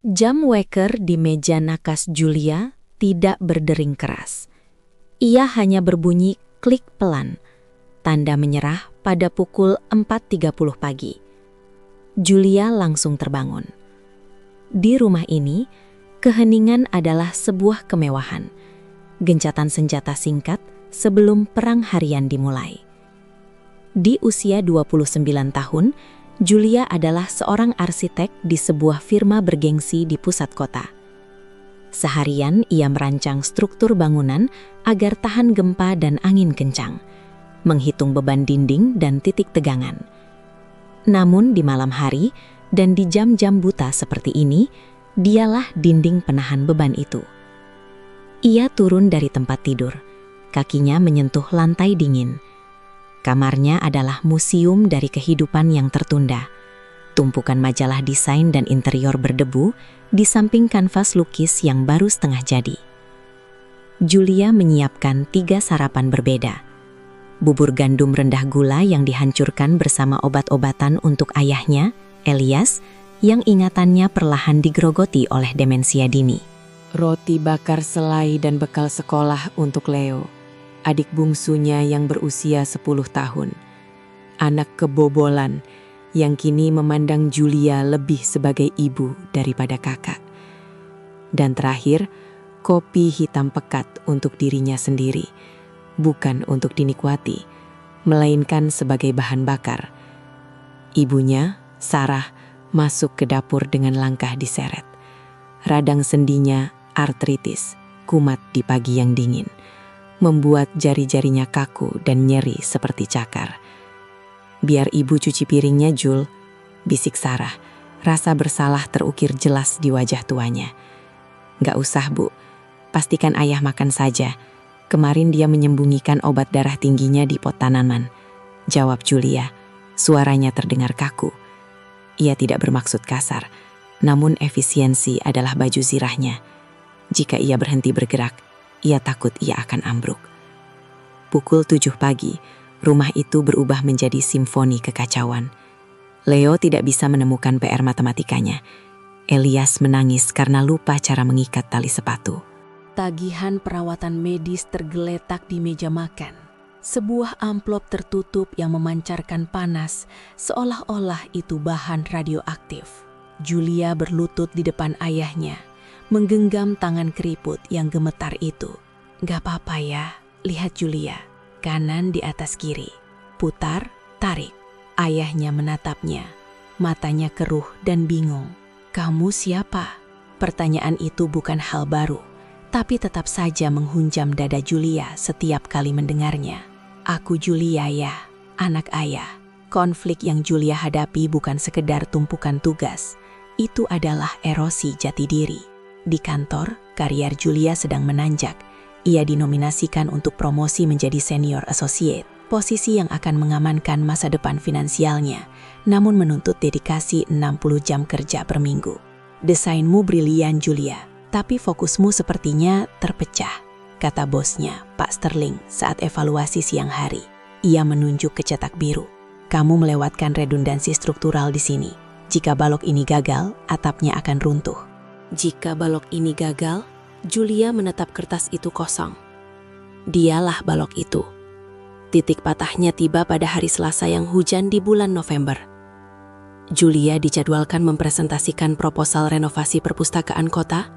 Jam waker di meja nakas Julia tidak berdering keras. Ia hanya berbunyi klik pelan, tanda menyerah pada pukul 4.30 pagi. Julia langsung terbangun. Di rumah ini, keheningan adalah sebuah kemewahan. Gencatan senjata singkat sebelum perang harian dimulai. Di usia 29 tahun, Julia adalah seorang arsitek di sebuah firma bergengsi di pusat kota. Seharian ia merancang struktur bangunan agar tahan gempa dan angin kencang, menghitung beban dinding dan titik tegangan. Namun di malam hari dan di jam-jam buta seperti ini, dialah dinding penahan beban itu. Ia turun dari tempat tidur, kakinya menyentuh lantai dingin. Kamarnya adalah museum dari kehidupan yang tertunda. Tumpukan majalah desain dan interior berdebu di samping kanvas lukis yang baru setengah jadi. Julia menyiapkan 3 sarapan berbeda. Bubur gandum rendah gula yang dihancurkan bersama obat-obatan untuk ayahnya, Elias, yang ingatannya perlahan digerogoti oleh demensia dini. Roti bakar selai dan bekal sekolah untuk Leo, adik bungsunya yang berusia 10 tahun. Anak kebobolan yang kini memandang Julia lebih sebagai ibu daripada kakak. Dan terakhir, kopi hitam pekat untuk dirinya sendiri, bukan untuk dinikmati, melainkan sebagai bahan bakar. Ibunya, Sarah, masuk ke dapur dengan langkah diseret. Radang sendinya artritis, kumat di pagi yang dingin, membuat jari-jarinya kaku dan nyeri seperti cakar. "Biar ibu cuci piringnya, Jul," bisik Sarah. Rasa bersalah terukir jelas di wajah tuanya. "Gak usah, Bu. Pastikan ayah makan saja. Kemarin dia menyembunyikan obat darah tingginya di pot tanaman," jawab Julia. Suaranya terdengar kaku. Ia tidak bermaksud kasar, namun efisiensi adalah baju zirahnya. Jika ia berhenti bergerak, ia takut ia akan ambruk. Pukul 7 pagi, rumah itu berubah menjadi simfoni kekacauan. Leo tidak bisa menemukan PR matematikanya. Elias menangis karena lupa cara mengikat tali sepatu. Tagihan perawatan medis tergeletak di meja makan. Sebuah amplop tertutup yang memancarkan panas, seolah-olah itu bahan radioaktif. Julia berlutut di depan ayahnya, menggenggam tangan keriput yang gemetar itu. "Gak apa-apa ya, lihat Julia, kanan di atas kiri. Putar, tarik." Ayahnya menatapnya, matanya keruh dan bingung. "Kamu siapa?" Pertanyaan itu bukan hal baru, tapi tetap saja menghunjam dada Julia setiap kali mendengarnya. "Aku Julia ya, anak ayah." Konflik yang Julia hadapi bukan sekedar tumpukan tugas, itu adalah erosi jati diri. Di kantor, karier Julia sedang menanjak. Ia dinominasikan untuk promosi menjadi senior associate, posisi yang akan mengamankan masa depan finansialnya, namun menuntut dedikasi 60 jam kerja per minggu. "Desainmu brilian, Julia, tapi fokusmu sepertinya terpecah," kata bosnya, Pak Sterling, saat evaluasi siang hari. Ia menunjuk ke cetak biru. "Kamu melewatkan redundansi struktural di sini. Jika balok ini gagal, atapnya akan runtuh." Jika balok ini gagal, Julia menatap kertas itu kosong. Dialah balok itu. Titik patahnya tiba pada hari Selasa yang hujan di bulan November. Julia dijadwalkan mempresentasikan proposal renovasi perpustakaan kota,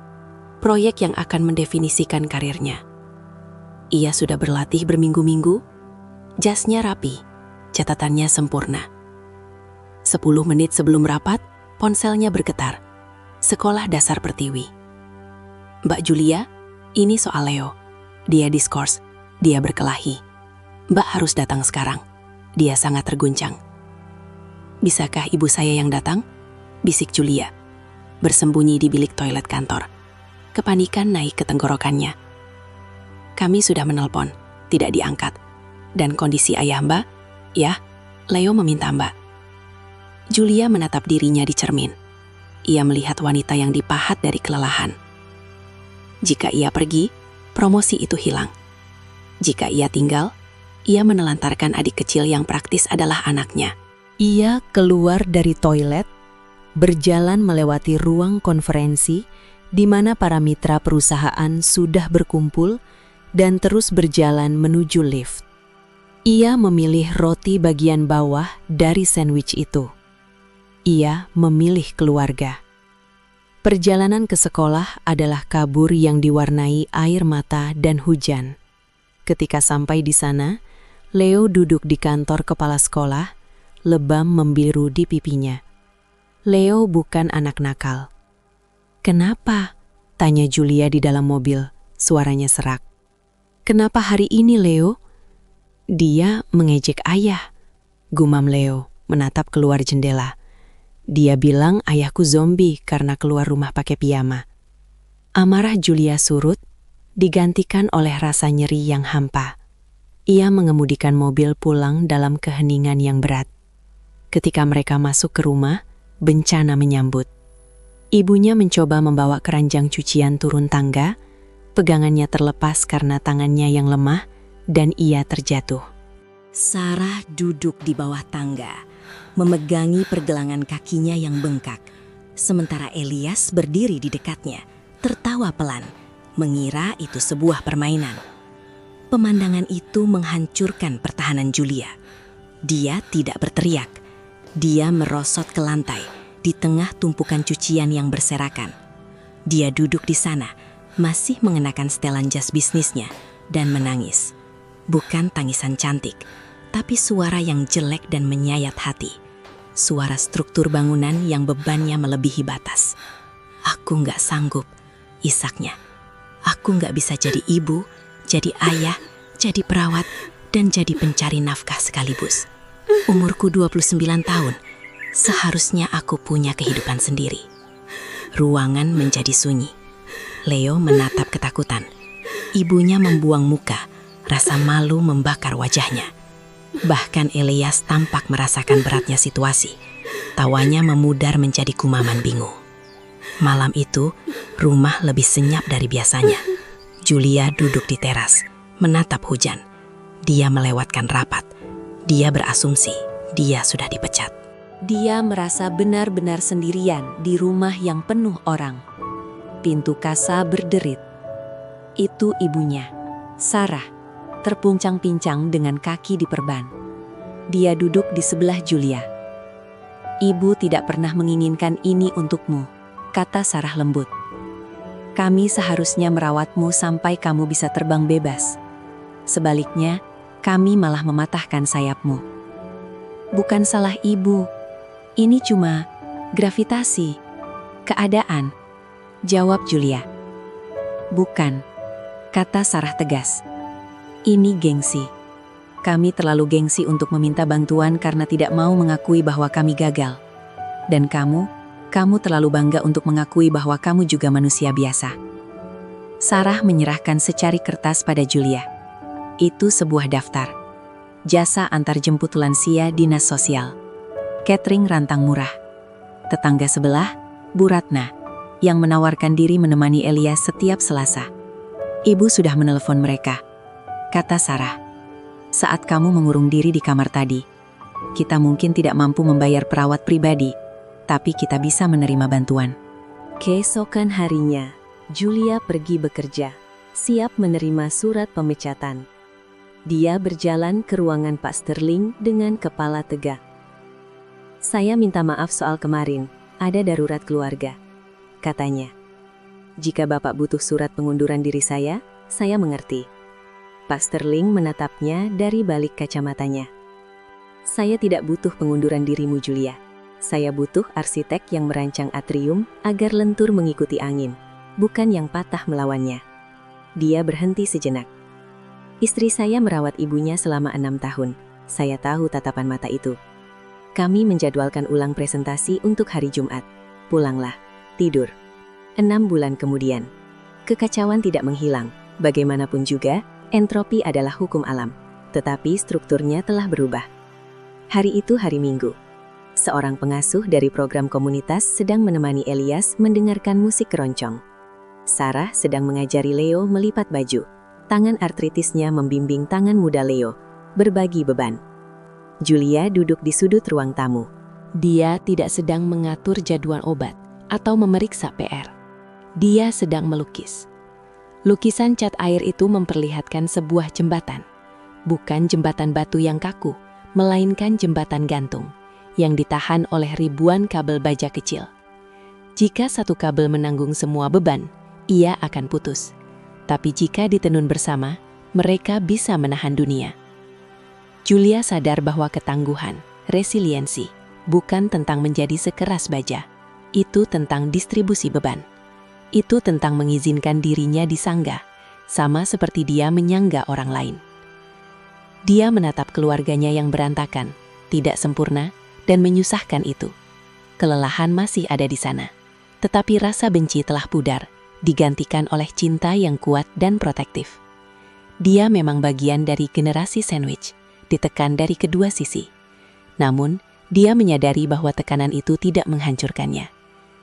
proyek yang akan mendefinisikan karirnya. Ia sudah berlatih berminggu-minggu, jasnya rapi, catatannya sempurna. 10 menit sebelum rapat, ponselnya bergetar. Sekolah Dasar Pertiwi. "Mbak Julia, ini soal Leo. Dia diskors, dia berkelahi. Mbak harus datang sekarang. Dia sangat terguncang." "Bisakah ibu saya yang datang?" bisik Julia, bersembunyi di bilik toilet kantor. Kepanikan naik ke tenggorokannya. "Kami sudah menelpon, tidak diangkat. Dan kondisi ayah Mbak, ya, Leo meminta Mbak." Julia menatap dirinya di cermin. Ia melihat wanita yang dipahat dari kelelahan. Jika ia pergi, promosi itu hilang. Jika ia tinggal, ia menelantarkan adik kecil yang praktis adalah anaknya. Ia keluar dari toilet, berjalan melewati ruang konferensi di mana para mitra perusahaan sudah berkumpul dan terus berjalan menuju lift. Ia memilih roti bagian bawah dari sandwich itu. Ia memilih keluarga. Perjalanan ke sekolah adalah kabur yang diwarnai air mata dan hujan. Ketika sampai di sana, Leo duduk di kantor kepala sekolah, lebam membiru di pipinya. Leo bukan anak nakal. "Kenapa?" tanya Julia di dalam mobil, suaranya serak. "Kenapa hari ini, Leo?" "Dia mengejek ayah," gumam Leo, menatap keluar jendela. "Dia bilang ayahku zombie karena keluar rumah pakai piyama." Amarah Julia surut, digantikan oleh rasa nyeri yang hampa. Ia mengemudikan mobil pulang dalam keheningan yang berat. Ketika mereka masuk ke rumah, bencana menyambut. Ibunya mencoba membawa keranjang cucian turun tangga, pegangannya terlepas karena tangannya yang lemah, dan ia terjatuh. Sarah duduk di bawah tangga, memegangi pergelangan kakinya yang bengkak. Sementara Elias berdiri di dekatnya, tertawa pelan, mengira itu sebuah permainan. Pemandangan itu menghancurkan pertahanan Julia. Dia tidak berteriak. Dia merosot ke lantai, di tengah tumpukan cucian yang berserakan. Dia duduk di sana, masih mengenakan setelan jas bisnisnya, dan menangis. Bukan tangisan cantik, tapi suara yang jelek dan menyayat hati. Suara struktur bangunan yang bebannya melebihi batas. "Aku nggak sanggup," isaknya. "Aku nggak bisa jadi ibu, jadi ayah, jadi perawat, dan jadi pencari nafkah sekaligus. Umurku 29 tahun, seharusnya aku punya kehidupan sendiri." Ruangan menjadi sunyi. Leo menatap ketakutan. Ibunya membuang muka, rasa malu membakar wajahnya. Bahkan Elias tampak merasakan beratnya situasi. Tawanya memudar menjadi gumaman bingung. Malam itu, rumah lebih senyap dari biasanya. Julia duduk di teras, menatap hujan. Dia melewatkan rapat. Dia berasumsi dia sudah dipecat. Dia merasa benar-benar sendirian di rumah yang penuh orang. Pintu kasa berderit. Itu ibunya, Sarah, terpuncang-pincang dengan kaki diperban. Dia duduk di sebelah Julia. "Ibu tidak pernah menginginkan ini untukmu," kata Sarah lembut. "Kami seharusnya merawatmu sampai kamu bisa terbang bebas. Sebaliknya, kami malah mematahkan sayapmu." "Bukan salah ibu. Ini cuma gravitasi, keadaan," jawab Julia. "Bukan," kata Sarah tegas. "Ini gengsi. Kami terlalu gengsi untuk meminta bantuan karena tidak mau mengakui bahwa kami gagal. Dan kamu terlalu bangga untuk mengakui bahwa kamu juga manusia biasa." Sarah menyerahkan secari kertas pada Julia. Itu sebuah daftar. Jasa antarjemput lansia dinas sosial. Catering rantang murah. Tetangga sebelah, Bu Ratna, yang menawarkan diri menemani Elias setiap Selasa. "Ibu sudah menelepon mereka," kata Sarah. "Saat kamu mengurung diri di kamar tadi, kita mungkin tidak mampu membayar perawat pribadi, tapi kita bisa menerima bantuan." Keesokan harinya, Julia pergi bekerja, siap menerima surat pemecatan. Dia berjalan ke ruangan Pak Sterling dengan kepala tegak. "Saya minta maaf soal kemarin, ada darurat keluarga," katanya. "Jika Bapak butuh surat pengunduran diri saya mengerti." Pak Sterling menatapnya dari balik kacamatanya. "Saya tidak butuh pengunduran dirimu, Julia. Saya butuh arsitek yang merancang atrium agar lentur mengikuti angin, bukan yang patah melawannya." Dia berhenti sejenak. "Istri saya merawat ibunya selama 6 tahun. Saya tahu tatapan mata itu. Kami menjadwalkan ulang presentasi untuk hari Jumat. Pulanglah, tidur." 6 bulan kemudian, kekacauan tidak menghilang. Bagaimanapun juga, entropi adalah hukum alam, tetapi strukturnya telah berubah. Hari itu hari Minggu. Seorang pengasuh dari program komunitas sedang menemani Elias mendengarkan musik keroncong. Sarah sedang mengajari Leo melipat baju. Tangan artritisnya membimbing tangan muda Leo, berbagi beban. Julia duduk di sudut ruang tamu, Dia tidak sedang mengatur jadwal obat atau memeriksa PR. Dia sedang melukis. Lukisan cat air itu memperlihatkan sebuah jembatan. Bukan jembatan batu yang kaku, melainkan jembatan gantung yang ditahan oleh ribuan kabel baja kecil. Jika satu kabel menanggung semua beban, ia akan putus. Tapi jika ditenun bersama, mereka bisa menahan dunia. Julia sadar bahwa ketangguhan, resiliensi, bukan tentang menjadi sekeras baja. Itu tentang distribusi beban. Itu tentang mengizinkan dirinya disanggah, sama seperti dia menyangga orang lain. Dia menatap keluarganya yang berantakan, tidak sempurna, dan menyusahkan itu. Kelelahan masih ada di sana, tetapi rasa benci telah pudar, digantikan oleh cinta yang kuat dan protektif. Dia memang bagian dari generasi sandwich, ditekan dari kedua sisi. Namun, dia menyadari bahwa tekanan itu tidak menghancurkannya.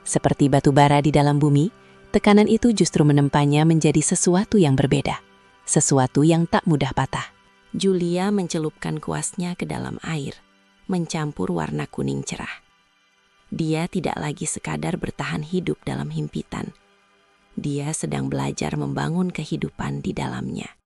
Seperti batu bara di dalam bumi, tekanan itu justru menempanya menjadi sesuatu yang berbeda, sesuatu yang tak mudah patah. Julia mencelupkan kuasnya ke dalam air, mencampur warna kuning cerah. Dia tidak lagi sekadar bertahan hidup dalam himpitan. Dia sedang belajar membangun kehidupan di dalamnya.